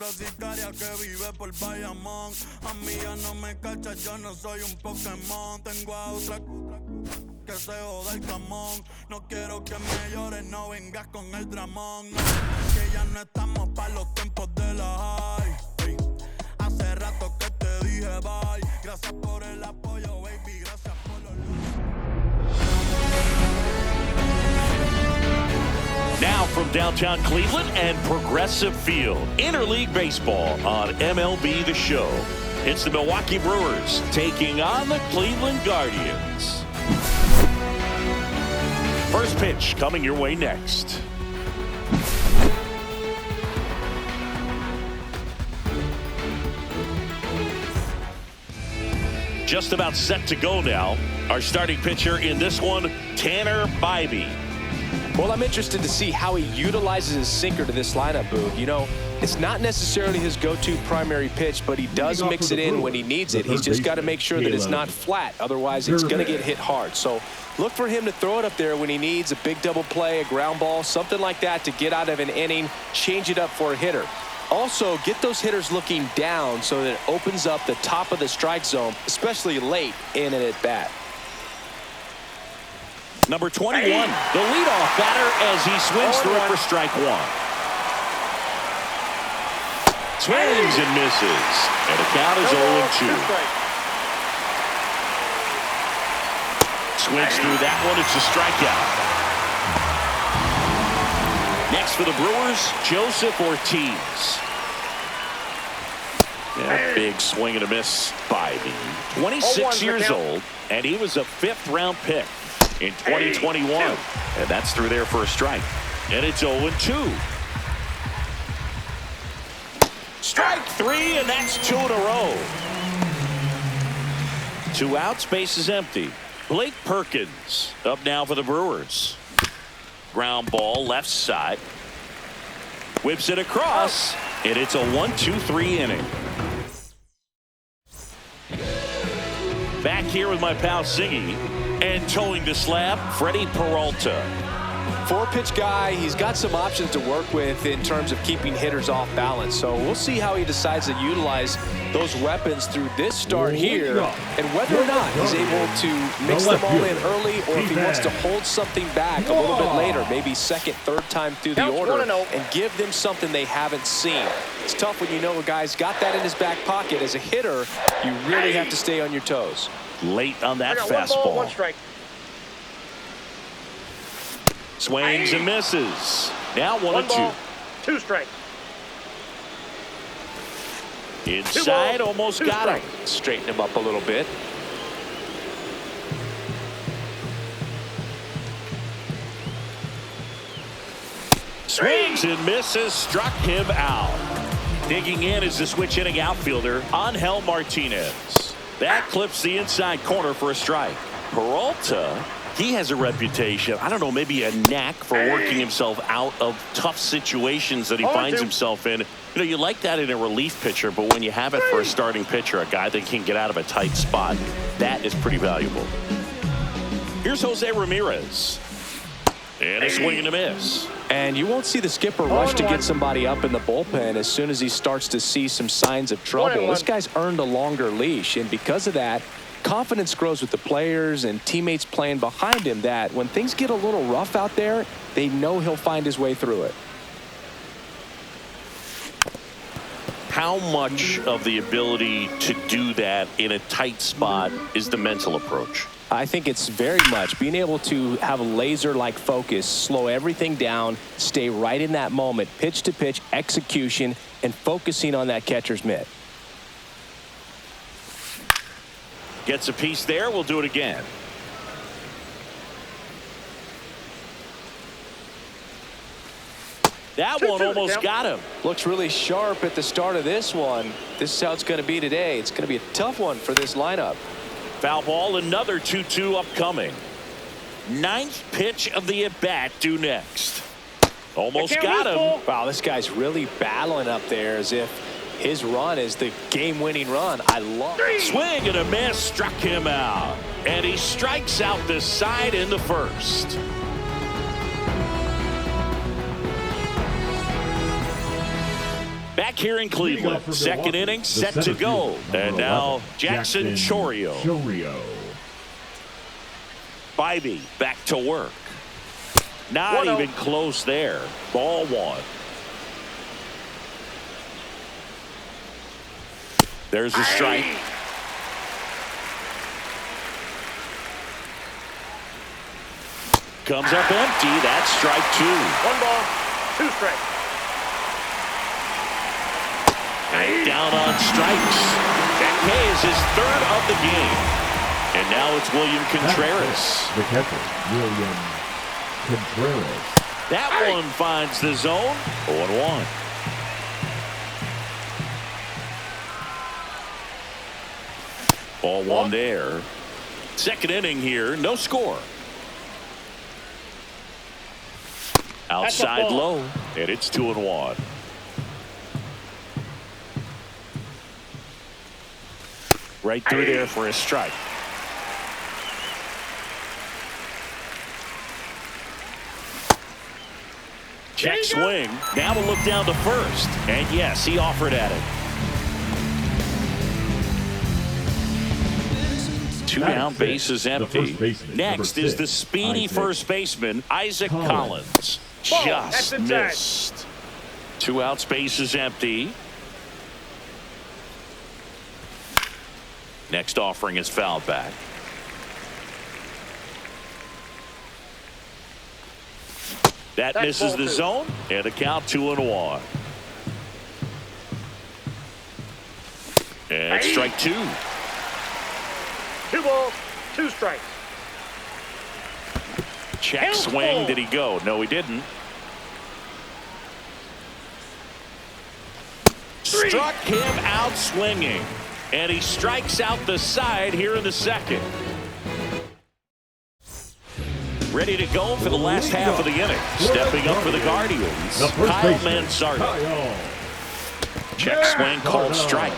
otra sicaria que vive por Bayamón. A mí ya no me cachas, yo no soy un Pokémon. Tengo a otra que se joda el camón. No quiero que me llores, no vengas con el dramón. No, que ya no estamos pa' los tiempos de la high. Hey, hace rato que te dije bye. Gracias por el apoyo, baby, gracias por los... Now from downtown Cleveland and Progressive Field, Interleague Baseball on MLB The Show. It's the Milwaukee Brewers taking on the Cleveland Guardians. First pitch coming your way next. Just about set to go now. Our starting pitcher in this one, Tanner Bybee. Well, I'm interested to see how he utilizes his sinker to this lineup, Boog. You know, it's not necessarily his go-to primary pitch, but he does mix it in when he needs it. He's just got to make sure that it's not flat. Otherwise, it's going to get hit hard. So look for him to throw it up there when he needs a big double play, a ground ball, something like that to get out of an inning, change it up for a hitter. Also, get those hitters looking down so that it opens up the top of the strike zone, especially late in an at-bat. Number 21, the leadoff batter as he swings through for strike one. Swings and misses. And the count is 0-2. Swings through that one. It's a strikeout. Next for the Brewers, Joseph Ortiz. Yeah, big swing and a miss by the 26 years old, and he was a fifth-round pick in 2021. And that's through there for a strike. And it's 0-2. Strike three, and that's two in a row. 2 outs, base is empty. Blake Perkins up now for the Brewers. Ground ball left side. Whips it across, and it's a 1-2-3 inning. Back here with my pal Siggy, and towing the slab, Freddie Peralta. 4-pitch guy, he's got some options to work with in terms of keeping hitters off balance. So we'll see how he decides to utilize those weapons through this start here, and whether or not he's able to mix them all in early, or if he wants to hold something back a little bit later, maybe second, third time through the order, and give them something they haven't seen. It's tough when you know a guy's got that in his back pocket. As a hitter, you really have to stay on your toes. Late on that fastball. 1 strike. Swings and misses. Now 1-2. 2 strikes. Inside, almost got him. Straighten him up a little bit. Swings and misses, struck him out. Digging in is the switch hitting outfielder, Angel Martinez. That clips the inside corner for a strike. Peralta, he has a reputation, I don't know, maybe a knack for working himself out of tough situations that he finds himself in. You know, you like that in a relief pitcher, but when you have it for a starting pitcher, a guy that can get out of a tight spot, that is pretty valuable. Here's Jose Ramirez. And a swing and a miss. And you won't see the skipper rush to get somebody up in the bullpen as soon as he starts to see some signs of trouble. This guy's earned a longer leash, and because of that, confidence grows with the players and teammates playing behind him, that when things get a little rough out there, they know he'll find his way through it. How much of the ability to do that in a tight spot is the mental approach? I think it's very much being able to have a laser-like focus, slow everything down, stay right in that moment, pitch-to-pitch execution, and focusing on that catcher's mitt. Gets a piece there. We'll do it again. That one almost got him. Looks really sharp at the start of this one. This is how it's going to be today. It's going to be a tough one for this lineup. Foul ball, another 2-2 upcoming. 9th pitch of the at-bat due next. Almost got him. Wow, this guy's really battling up there as if his run is the game-winning run. I love it. Swing and a miss, struck him out. And he strikes out the side in the first. Back here in Cleveland, second inning set to go. And now Jackson Chourio. Bybee back to work. Not even close there. Ball one. There's a strike. Comes up empty. That's strike two. 1 ball, 2 strikes. Down on strikes. That K is his third of the game. And now it's William Contreras. The catcher, William Contreras. That one finds the zone. 0-1. Ball one there. Second inning here. No score. Outside low. And it's 2-1. Right through there for a strike. Check swing. Now we'll look down to first. And yes, he offered at it. 2 down, bases empty. Next is the speedy first baseman, Isaac Collins. Just missed. 2 outs, bases empty. Next offering is fouled back. That misses the zone, and the count 2-1. And strike 2. 2 balls, 2 strikes. Check swing. Did he go? No, he didn't. Struck him out swinging. And he strikes out the side here in the second. Ready to go for the last half of the inning. Stepping up for the Guardians, Kyle Mansardo. Check swing called strike.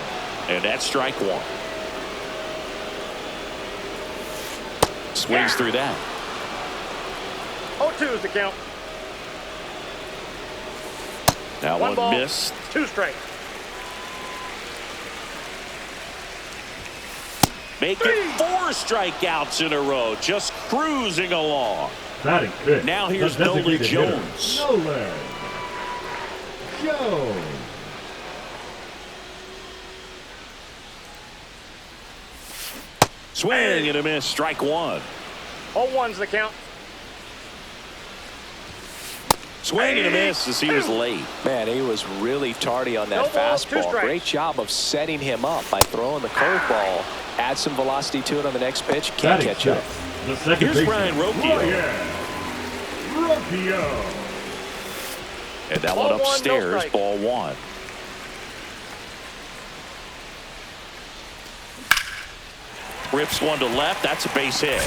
And that's strike 1. Swings through that. 0-2 is the count. That one ball, missed. 2 strikes. Making 4 strikeouts in a row. Just cruising along. Batting fifth. Now here's Nolan Jones. Nolan Jones. Swing and a miss. Strike 1. 0-1's the count. Swing and a miss as he was late. Man, he was really tardy on that fastball. Great job of setting him up by throwing the curveball. Add some velocity to it on the next pitch. Can't catch up. The second Here's Ryan Rocchio. And that one upstairs, ball 1. Rips one to left. That's a base hit.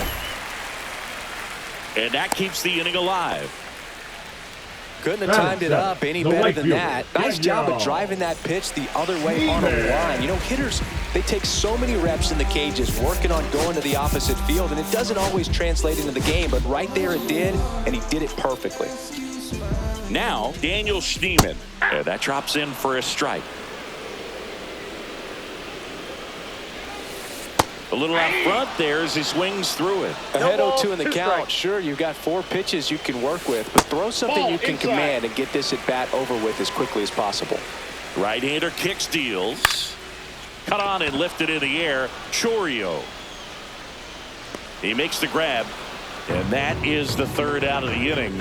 And that keeps the inning alive. Couldn't have timed it up any better than that. Nice job of driving that pitch the other way on a line. You know, hitters, they take so many reps in the cages working on going to the opposite field, and it doesn't always translate into the game, but right there it did, and he did it perfectly. Now, Daniel Schneemann. And that drops in for a strike. A little out front there as he swings through it. Ahead 0-2 in the count. Sure, you've got 4 pitches you can work with, but throw something you can command and get this at bat over with as quickly as possible. Right-hander kicks, deals. Cut on and lifted in the air. Chourio. He makes the grab, and that is the 3rd out of the inning.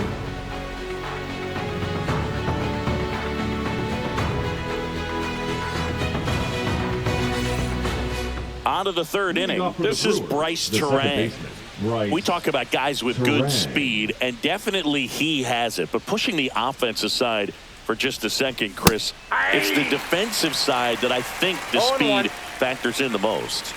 On to the 3rd inning. This is Bryce Terang. We talk about guys with good speed, and definitely he has it. But pushing the offense aside for just a second, Chris, it's the defensive side that I think the speed factors in the most.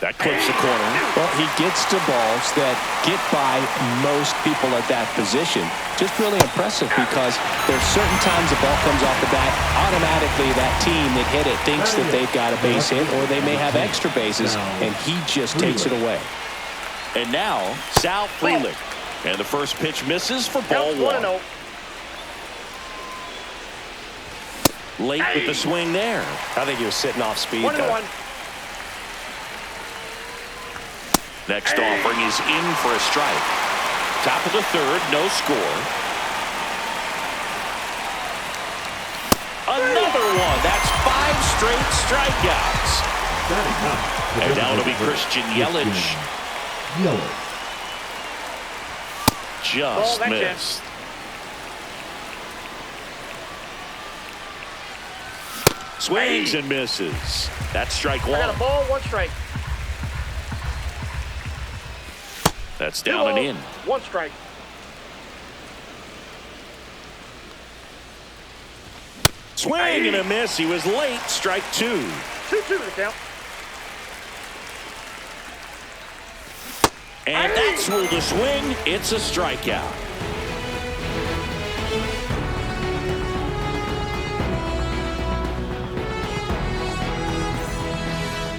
That clips the corner. Well, he gets to balls that get by most people at that position. Just really impressive because there's certain times the ball comes off the bat, automatically that team that hit it thinks that they've got a base hit or they may have extra bases, and he just takes it away. And now, Sal Frelick. And the first pitch misses for ball 1. Late with the swing there. I think he was sitting off speed. 1-1. Next offering is in for a strike. Top of the third, no score. Another one. That's 5 straight strikeouts. And now it'll be Christian Yelich. Just missed. Swings and misses. That's strike one. I got a ball, 1 strike. That's down and in. 1 strike. Swing and a miss. He was late. Strike 2. 2-2 to the count. And that's ruled a swing. It's a strikeout.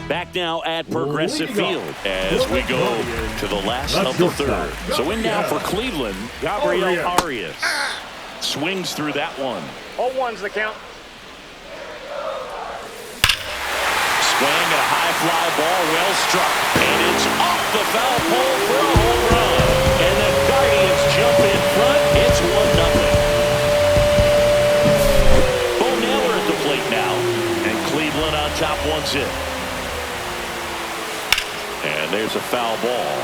Back now at Progressive Field as we go to the last of the third. So in now for Cleveland, Gabriel Arias. Swings through that one. 0-1's the count. Swing and a high fly ball, well struck. And it's off the foul pole for a home run. And the Guardians jump in front. It's 1-0. Bo Naylor at the plate now. And Cleveland on top 1-0. And there's a foul ball.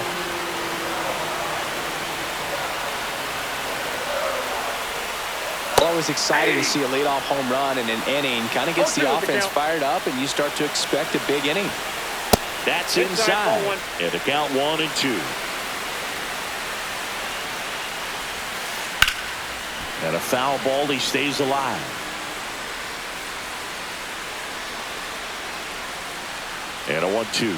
Always exciting to see a leadoff home run in an inning. Kind of gets the offense fired up, and you start to expect a big inning. That's inside. And the count 1-2. And a foul ball. He stays alive. And a 1-2.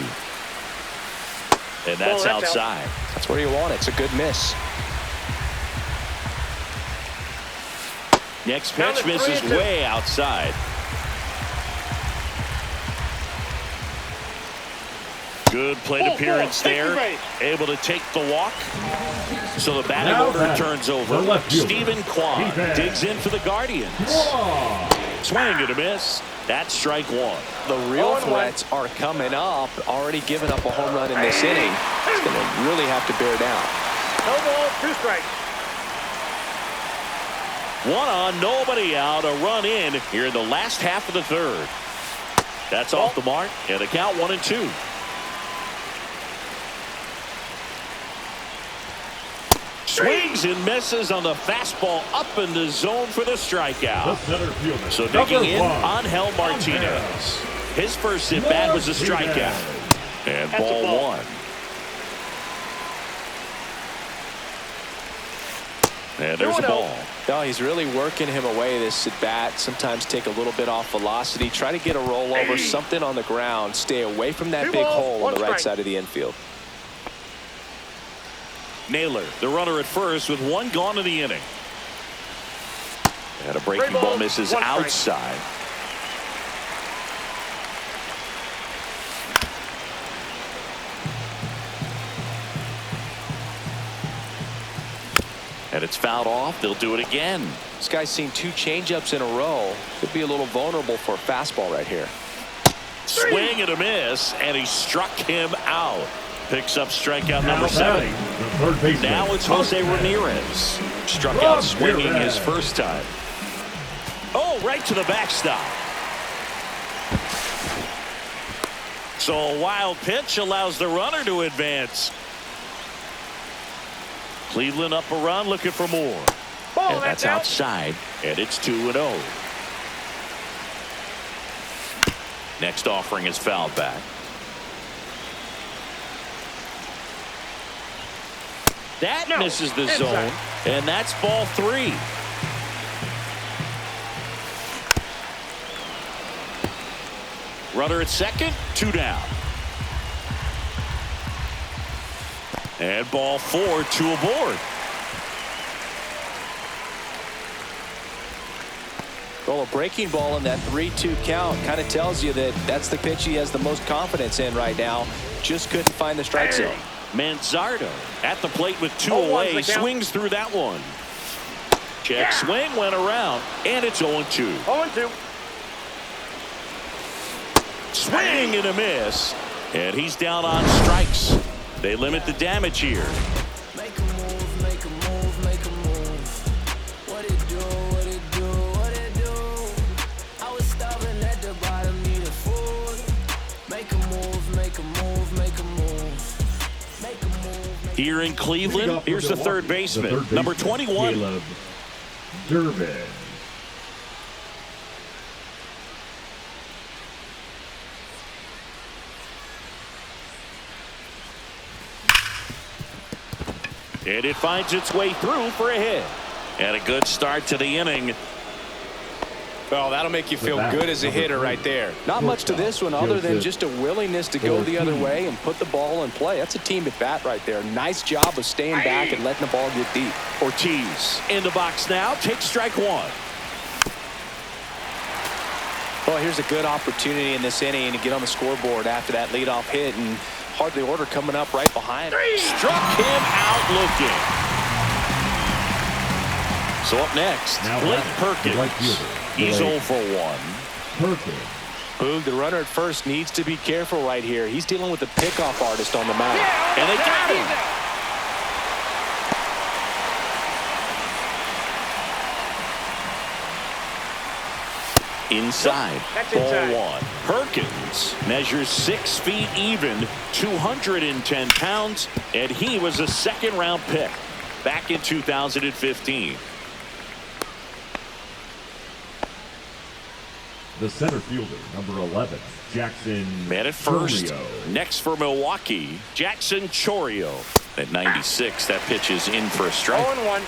And that's outside. That's where you want it. It's a good miss. Next pitch misses way outside. Good plate appearance there. Able to take the walk. So the batting order turns over. Stephen Kwan digs in for the Guardians. Swing and a miss. That's strike 1. The real threats are coming up. Already given up a home run in this inning. It's going to really have to bear down. No ball, 2 strikes. 1 on, nobody out. A run in here in the last half of the third. That's off the mark. And the count 1-2. Swings and misses on the fastball up in the zone for the strikeout. So digging in, Angel Martinez. His first at bat was a strikeout. And ball 1. And there's a ball. No, he's really working him away this at bat. Sometimes take a little bit off velocity. Try to get a rollover, something on the ground. Stay away from that big hole on the right side of the infield. Naylor, the runner at first with 1 gone in the inning. And a breaking ball misses outside. And it's fouled off. They'll do it again. This guy's seen 2 changeups in a row. Could be a little vulnerable for a fastball right here. Swing and a miss, and he struck him out. Picks up strikeout number 7. Now it's Jose Ramirez. Struck out swinging his first time. Oh, right to the backstop. So a wild pitch allows the runner to advance. Cleveland up a run, looking for more. And that's outside, and it's 2-0. Next offering is fouled back. That misses the zone, and that's ball 3. Runner at second, 2 down. And ball 4, 2 aboard. Well, a breaking ball in that 3-2 count kind of tells you that that's the pitch he has the most confidence in right now. Just couldn't find the strike zone. Manzardo at the plate with 2 away. Swings through that one. Check swing, went around, and it's 0-2. 0-2. Swing and a miss. And he's down on strikes. They limit the damage here. Make a move, make a move, make a move. What it do, what it do, what it do. I was starving at the bottom, need a food. Make a move, make a move, make a move. Make a move. Here in Cleveland, here's the third baseman, number 21. Caleb Durbin. And it finds its way through for a hit. And a good start to the inning. Well, that'll make you feel good as a hitter right there. Not much to this one other than just a willingness to go the other way and put the ball in play. That's a team at bat right there. Nice job of staying back and letting the ball get deep. Ortiz in the box now. Takes strike one. Well, here's a good opportunity in this inning to get on the scoreboard after that leadoff hit, and hardly order coming up right behind. Struck him out looking. So up next, Blake Perkins. He's 0 for 1. Perkins. Boog, the runner at first needs to be careful right here. He's dealing with a pickoff artist on the mound. And they got him. Inside, ball 1. Perkins measures 6 feet even, 210 pounds, and he was a second-round pick back in 2015. The center fielder, number 11, Jackson Man at first. Chorio. Next for Milwaukee, Jackson Chorio. At 96, that pitch is in for a strike. 0-1.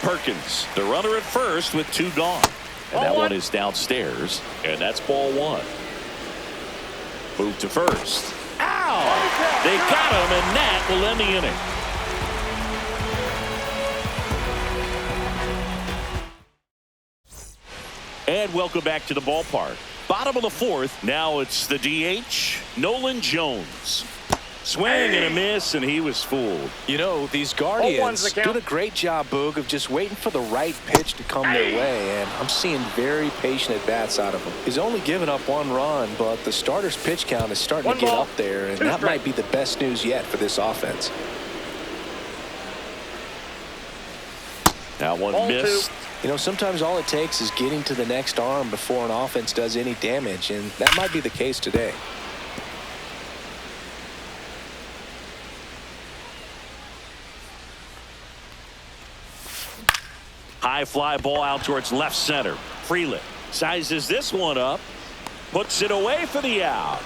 Perkins, the runner at first with 2 gone. And that one is downstairs, and that's ball 1. Move to first. Ow! They got him, and that will end the inning. And welcome back to the ballpark. Bottom of the 4th. Now it's the DH, Nolan Jones. Swing and a miss, and he was fooled. You know, these Guardians did a great job, Boog, of just waiting for the right pitch to come their way, and I'm seeing very patient at-bats out of him. He's only given up 1 run, but the starter's pitch count is starting to get up there, and that might be the best news yet for this offense. That one missed. You know, sometimes all it takes is getting to the next arm before an offense does any damage, and that might be the case today. High fly ball out towards left center. Freeland sizes this one up, puts it away for the out.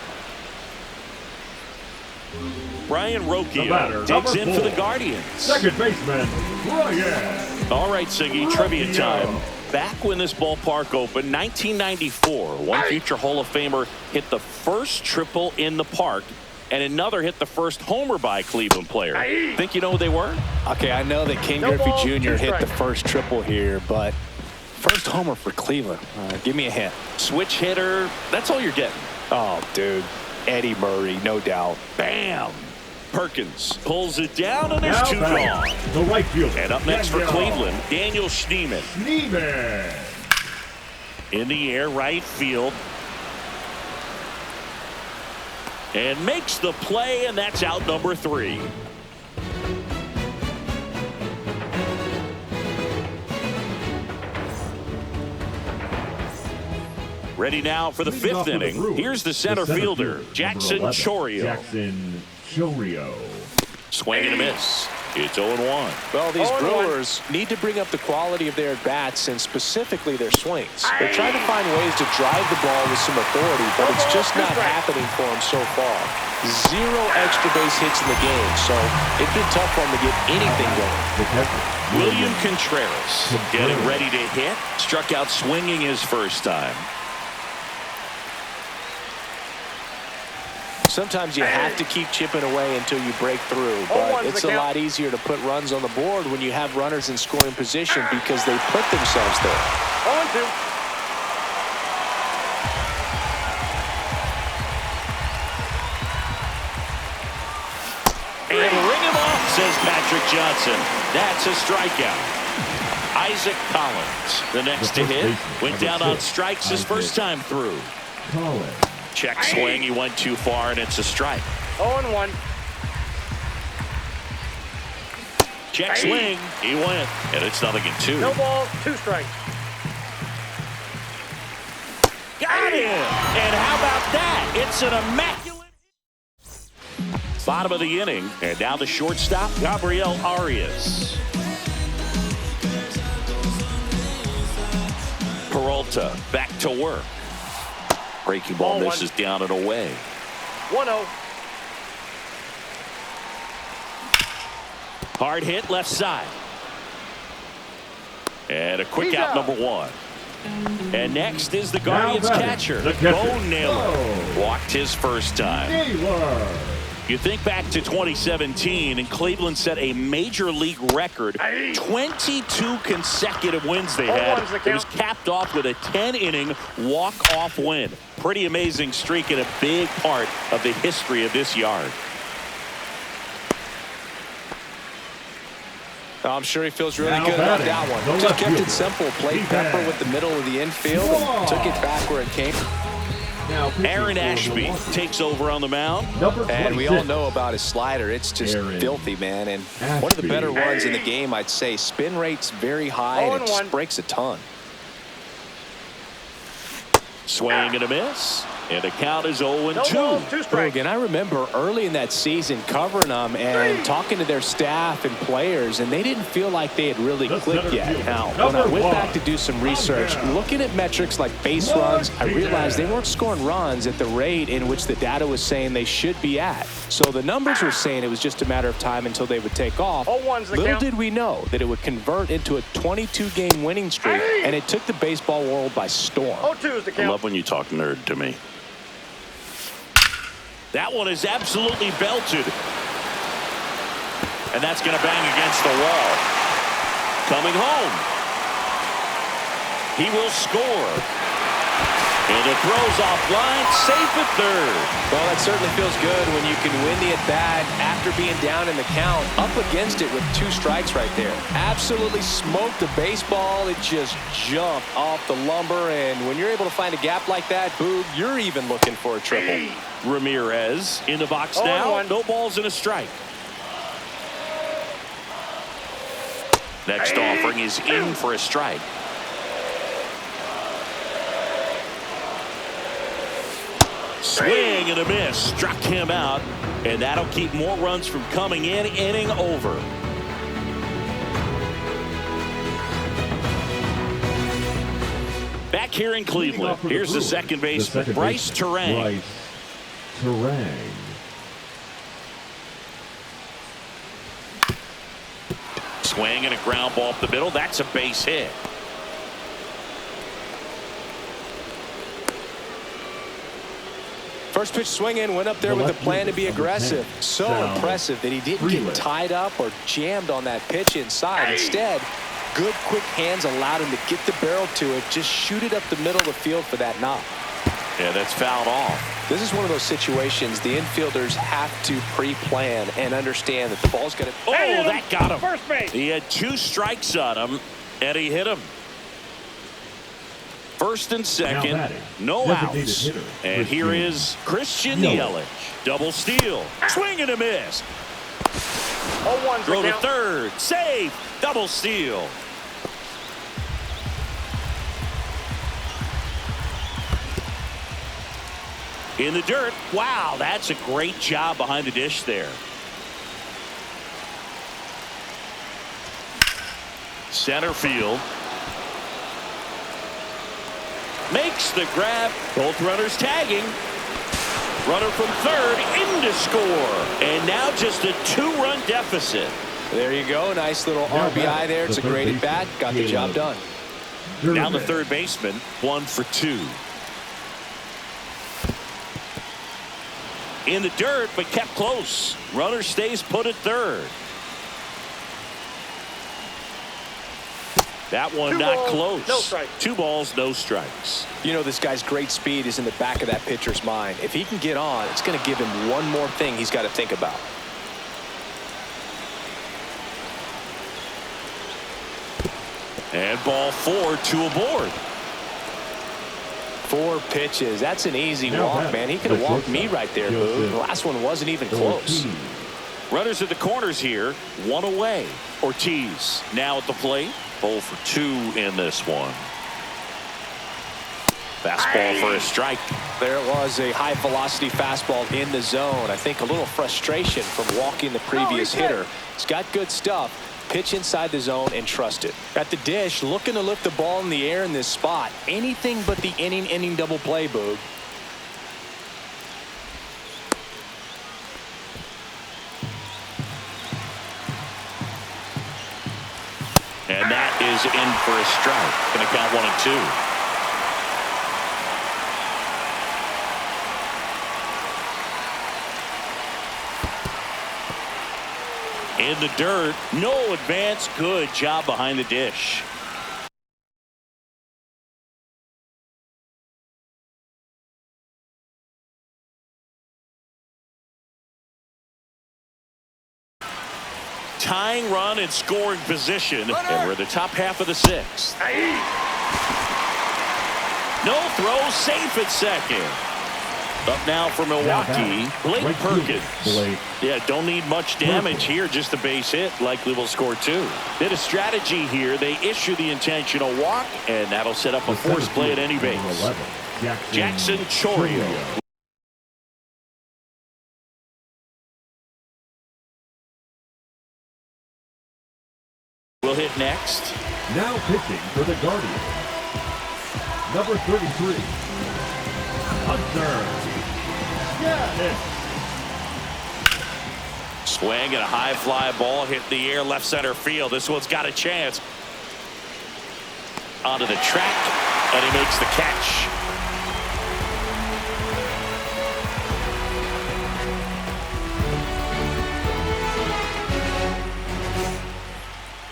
Brian Rocchio digs in for the Guardians. Second baseman, Brian. All right, Siggy, trivia time. Back when this ballpark opened, 1994, one future Hall of Famer hit the first triple in the park, and another hit the first homer by a Cleveland player. Think you know who they were? Okay, I know that Ken Griffey Jr. hit the first triple here, but first homer for Cleveland. Give me a hint. Switch hitter. That's all you're getting. Oh, dude. Eddie Murray, no doubt. Bam! Perkins pulls it down, and there's 2 gone. The right fielder. And up next for Cleveland, Daniel Schneemann. Schneemann. In the air, right field. And makes the play, and that's out number 3. Ready now for the 5th inning. Here's the center fielder, Jackson Chorio. Jackson Chorio. Swing and a miss. It's 0-1. Well, these Brewers need to bring up the quality of their at-bats and specifically their swings. They're trying to find ways to drive the ball with some authority, but it's just not happening for them so far. 0 extra base hits in the game, so it's been tough for them to get anything going. William Contreras getting ready to hit. Struck out swinging his first time. Sometimes you have to keep chipping away until you break through, but it's a lot easier to put runs on the board when you have runners in scoring position because they put themselves there. 0-2. And ring him off, says Patrick Johnson. That's a strikeout. Isaac Collins, the next to hit, went down on strikes his first time through. Collins. Check swing. He went too far, and it's a strike. 0-1. Check swing. He went, and it's 0-2. No balls, 2 strikes. Got him! And how about that? It's an immaculate bottom of the inning. And now the shortstop, Gabriel Arias. Peralta back to work. Breaking ball misses down and away. 1-0. Hard hit left side. And a quick out, number 1. And next is the Guardians catcher, Bo Naylor. Walked his first time. You think back to 2017, and Cleveland set a major league record. 22 consecutive wins they had. It was capped off with a 10-inning walk-off win. Pretty amazing streak and a big part of the history of this yard. I'm sure he feels really good about that one. Just kept it simple. Played pepper with the middle of the infield and took it back where it came. Aaron Ashby takes over on the mound. And we all know about his slider. It's just filthy, man. And one of the better ones in the game, I'd say. Spin rate's very high, and it just breaks a ton. Swing and a miss. And the count is 0-2. Again, I remember early in that season covering them and talking to their staff and players, and they didn't feel like they had really clicked yet. Now, when I went back to do some research, looking at metrics like base runs, I realized they weren't scoring runs at the rate in which the data was saying they should be at. So the numbers were saying it was just a matter of time until they would take off. Little did we know that it would convert into a 22-game winning streak, and it took the baseball world by storm. 0-2 is the count. I love when you talk nerd to me. That one is absolutely belted. And that's going to bang against the wall. Coming home. He will score. And it throws offline, safe at third. Well, that certainly feels good when you can win the at-bat after being down in the count, up against it with 2 strikes right there. Absolutely smoked the baseball. It just jumped off the lumber, and when you're able to find a gap like that, Boog, you're even looking for a triple. Ramirez in the box now. No balls and a strike. Next offering is in for a strike. Swing and a miss. Struck him out. And that'll keep more runs from coming in. Inning over. Back here in Cleveland. Here's the second baseman, Bryce Terang. Swing and a ground ball up the middle. That's a base hit. First pitch swinging, went up there with a plan to be aggressive. So impressive that he didn't get tied up or jammed on that pitch inside. Instead, good quick hands allowed him to get the barrel to it, just shoot it up the middle of the field for that knock. Yeah, that's fouled off. This is one of those situations the infielders have to pre-plan and understand that the ball's going to... Oh, that got him. First base. He had 2 strikes on him, and he hit him. First and second, no outs. And here is Christian Yelich. Double steal. Swing and a miss. 0-1 Throw to third. Save. Double steal. In the dirt. Wow, that's a great job behind the dish there. Center field. Makes the grab. Both runners tagging. Runner from third in to score. And now just a 2-run deficit. There you go. Nice little RBI there. It's a great at bat. Got the job done. Now the third baseman, 1 for 2. In the dirt, but kept close. Runner stays put at third. That one not close. No strikes. 2 balls, no strikes. You know, this guy's great speed is in the back of that pitcher's mind. If he can get on, it's going to give him one more thing he's got to think about. And ball 4, 2 aboard. 4 pitches. That's an easy Now walk, back, man. He could have the walked me shortstop, right there, Joseph Boo. The last one wasn't even close. Ortiz. Runners at the corners here, 1 away. Ortiz now at the plate, 0 for 2 in this one. Fastball for a strike. There was a high velocity fastball in the zone. I think a little frustration from walking the previous hitter. He's got good stuff. Pitch inside the zone and trust it. At the dish, looking to lift the ball in the air in this spot. Anything but the inning double play, Boog. And that is in for a strike. Going to count 1 and 2. In the dirt, no advance. Good job behind the dish. Tying run in scoring position, and we're in the top half of the 6th. No throw, safe at second. Up now for Milwaukee, Blake Perkins. Yeah, don't need much damage here, just a base hit. Likely will score 2. Bit of strategy here. They issue the intentional walk, and that'll set up a forced play at any base. Jackson Chorio. Will hit next. Now pitching for the Guardians, number 33, Hunter. Swing and a high fly ball hit the air left center field. This one's got a chance. Onto the track, and he makes the catch.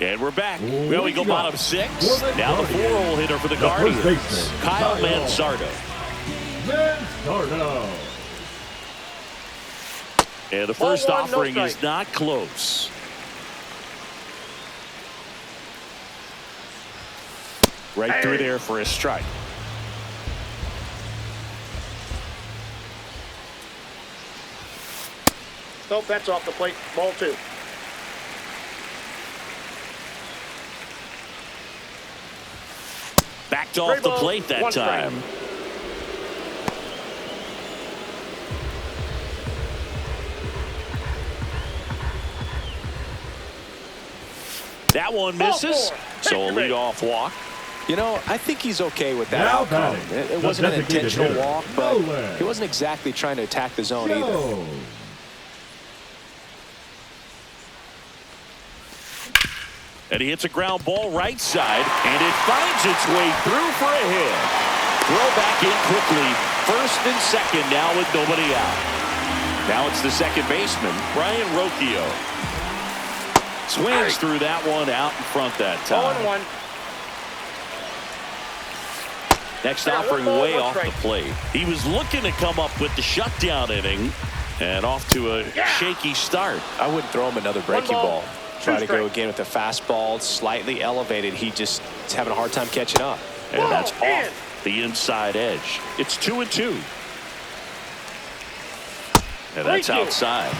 And we're back. Well, we go bottom 6. Now the 4-hole hitter for the Guardians, Kyle Manzardo. And the first offering is not close. Right through there for a strike. Nope, that's off the plate. Ball 2. Backed off the plate that time. That one misses, so a leadoff walk. You know, I think he's okay with that outcome. It wasn't an intentional walk, but he wasn't exactly trying to attack the zone either. And he hits a ground ball right side, and it finds its way through for a hit. Throw back in quickly. First and second now with nobody out. Now it's the second baseman, Brian Rocchio. Swings through that one out in front that time. 0-1. Next offering way off the plate. He was looking to come up with the shutdown inning, and off to a shaky start. I wouldn't throw him another breaking ball. Try to go again with the fastball, slightly elevated. He just is having a hard time catching up. And that's off the inside edge. It's 2-2. And that's outside.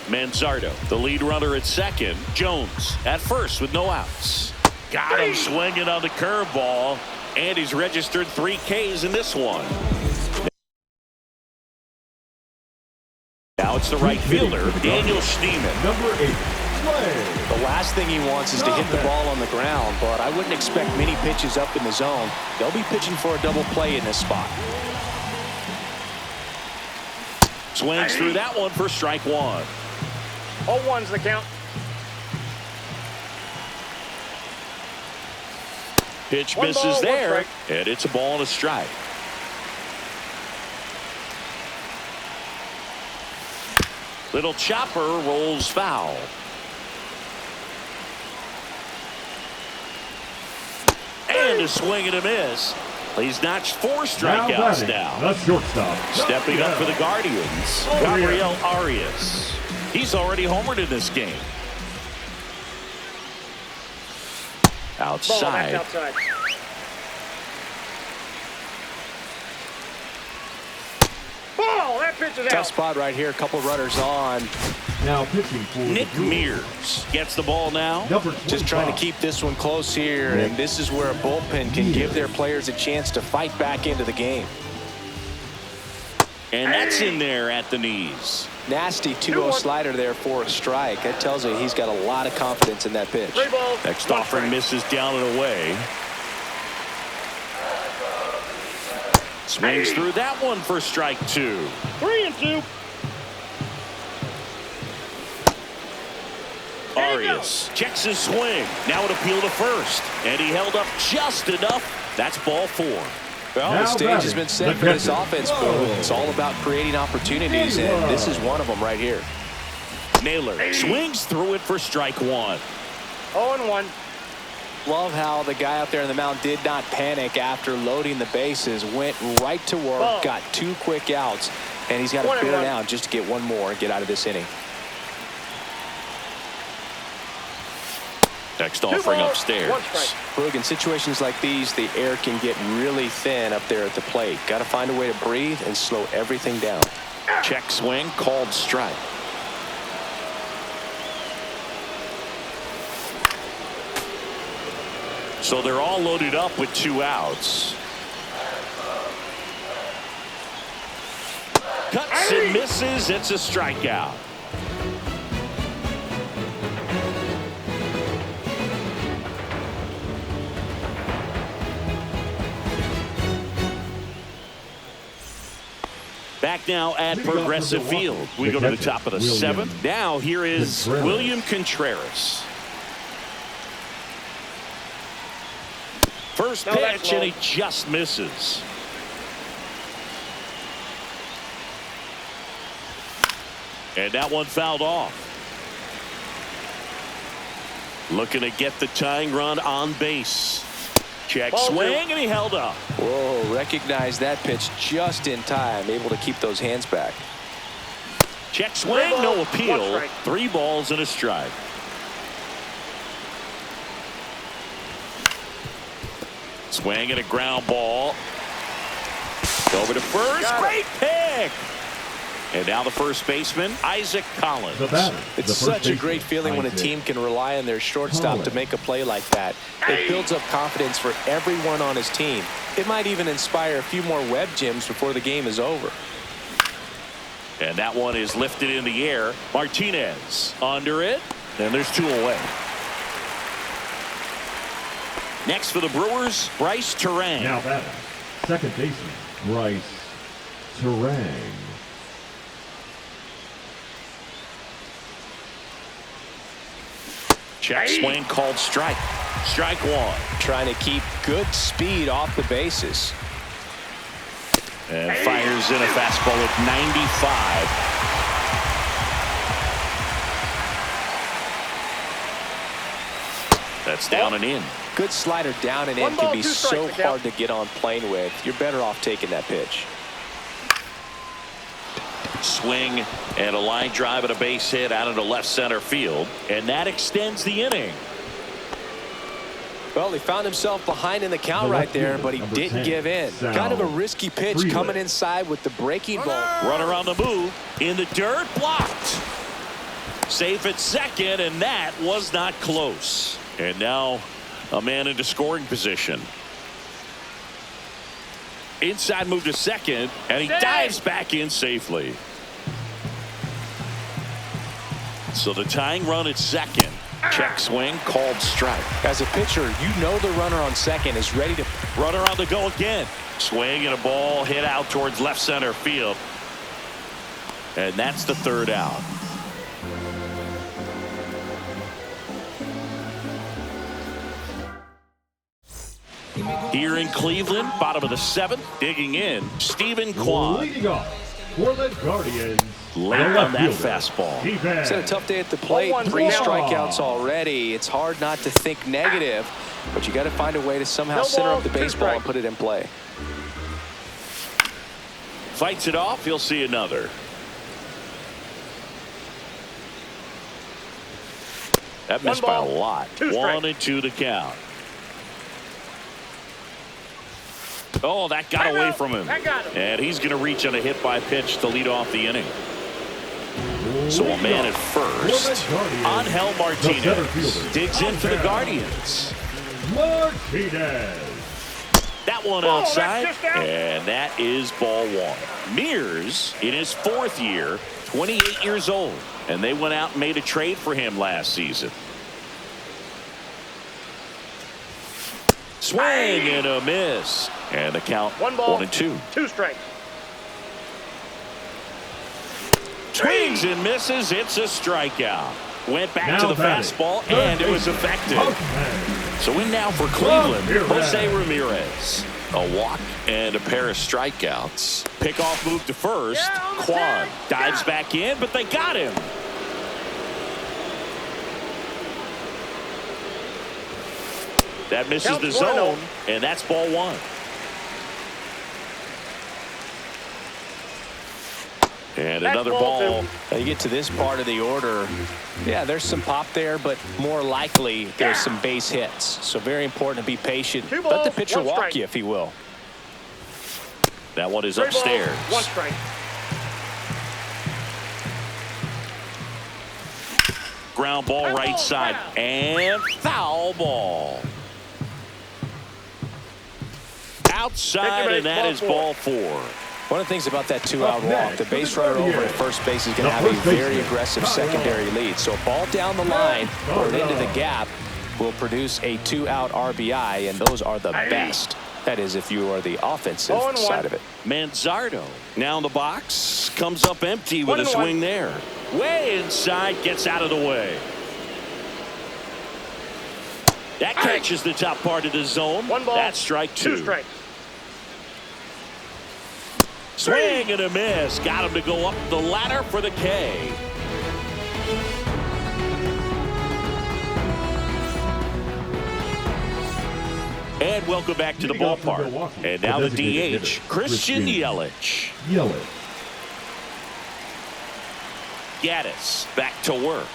Manzardo, the lead runner at second. Jones at first with no outs. Got him swinging on the curveball, and he's registered 3 Ks in this one. Now it's the right fielder, Daniel Schneemann. Number 8, The last thing he wants is to hit the ball on the ground, but I wouldn't expect many pitches up in the zone. They'll be pitching for a double play in this spot. Swings through that one for strike 1. 0-1's the count. Pitch misses there, and it's a ball and a strike. Little chopper rolls foul. And a swing and a miss. He's notched 4 strikeouts now. The shortstop. Stepping up for the Guardians, Gabriel Arias. He's already homered in this game. Outside. Ball, outside. Ball, that pitch is Tough out. spot right here. A couple runners on. Now pitching for Nick the Brewers, Mears gets the ball now. number Just trying to 25. keep this one close here, and this is where a bullpen can give their players a chance to fight back into the game. And that's in there at the knees. Nasty 2-0 slider there for a strike. That tells you he's got a lot of confidence in that pitch. 3 balls. Next 1 offering strike. misses down and away. Swings through that one for strike 2. 3-2. Arias checks his swing. Now an appeal to first. And he held up just enough. That's ball 4. Well, Now the stage has been batting, set the for this catcher. offense, Boo. It's all about creating opportunities, and this is one of them right here. Naylor swings through it for strike 1. 0-1. Love how the guy out there in the mound did not panic after loading the bases. Went right to work, Ball. got 2 quick outs, and he's got to 1-1. bear down just to get one more and get out of this inning. Next 2 offering balls, upstairs. 1 strike. Look, in situations like these, the air can get really thin up there at the plate. Got to find a way to breathe and slow everything down. Check swing called strike. So they're all loaded up with 2 outs. Cuts and misses. It's a strikeout. Back now at Progressive Field. We go to the top of the 7th. Now here is William Contreras. First No, that's pitch, and low. he just misses. And that one fouled off. Looking to get the tying run on base. Check Ball swing, 2. and he held up. Whoa, recognize that pitch just in time, able to keep those hands back. Check swing, no 1 appeal. strike. 3 balls and a strike. Swing and a ground ball. Over to first. Got it. Great pick. And now the first baseman, Isaac Collins. The batter, the It's first such a baseman, great feeling when a Isaac team can rely on their shortstop Collins. to make a play like that. It builds up confidence for everyone on his team. It might even inspire a few more web gyms before the game is over. And that one is lifted in the air. Martinez under it. And there's 2 away. Next for the Brewers, Bryce Terang. Now batting, second baseman, Bryce Terang. Check swing called strike. Strike 1. Trying to keep good speed off the bases. And fires in a fastball at 95. That's down and in. Good slider down and in 1 can ball, be 2 so strikes, Miguel. hard to get on plane with. You're better off taking that pitch. Swing and a line drive and a base hit out into left center field. And that extends the inning. Well, he found himself behind in the count The right left there, fielder, but he number didn't 10, give in. Sal Kind of a risky pitch Freeland. coming inside with the breaking ball. Runner on the move. In the dirt. Blocked. Safe at second, and that was not close. And now a man into scoring position. Inside move to second, and he dives back in safely. So the tying run at second. Check swing called strike. As a pitcher, you know the runner on second is ready to. Runner on the go again. Swing and a ball hit out towards left center field. And that's the 3rd out. Here in Cleveland, bottom of the 7th, digging in, Stephen Kwan. Leading off for the Guardians, Late the on left that fielder, fastball. Stephen It's had a tough day at the plate. 0-1 3 now. strikeouts already. It's hard not to think negative, but you got to find a way to somehow No center balls, up the 2 baseball and strikes. put it in play. Fights it off, he'll see another. That missed by a ball, lot. 2 strikes. 1-2 to count. Oh, that got away from him. That got him. And he's going to reach on a hit by pitch to lead off the inning. So a man at first. Angel Martinez digs in for the Guardians. Martinez. That one outside, and that is ball one. Mears, in his 4th year, 28 years old, and they went out and made a trade for him last season. Swing and a miss, and the count 1-2. 2 strikes. Swings and misses. It's a strikeout. Went back to the fastball, and it was effective. So in now for Cleveland, Jose Ramirez. A walk and a pair of strikeouts. Pickoff move to first. Kwan dives back in, but they got him. That misses the zone, and that's ball one. And another ball. Now you get to this part of the order. Yeah, there's some pop there, but more likely there's some base hits. So very important to be patient. Let the pitcher walk you if he will. That one is upstairs. 1 strike. Ground ball right side and foul ball. Outside, and that is ball 4. One of the things about that 2-out walk, the base runner over at first base is going to have a very aggressive secondary lead. So a ball down the line or into the gap will produce a 2-out RBI, and those are the best. That is, if you are the offensive side of it. Manzardo now in the box, comes up empty with a swing there. Way inside, gets out of the way. That catches the top part of the zone. That's strike 2. 2 strikes. Swing and a miss. Got him to go up the ladder for the K. And welcome back to the ballpark. And now the DH, Christian Yelich. Gaddis back to work.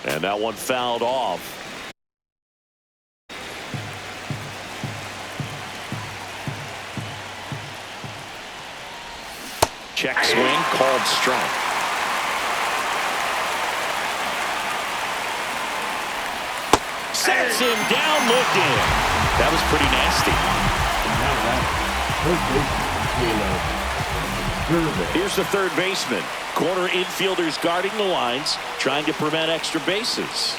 And that one fouled off. Check swing, called strike. Sets him down, looked in. That was pretty nasty. Here's the third baseman. Corner infielders guarding the lines, trying to prevent extra bases.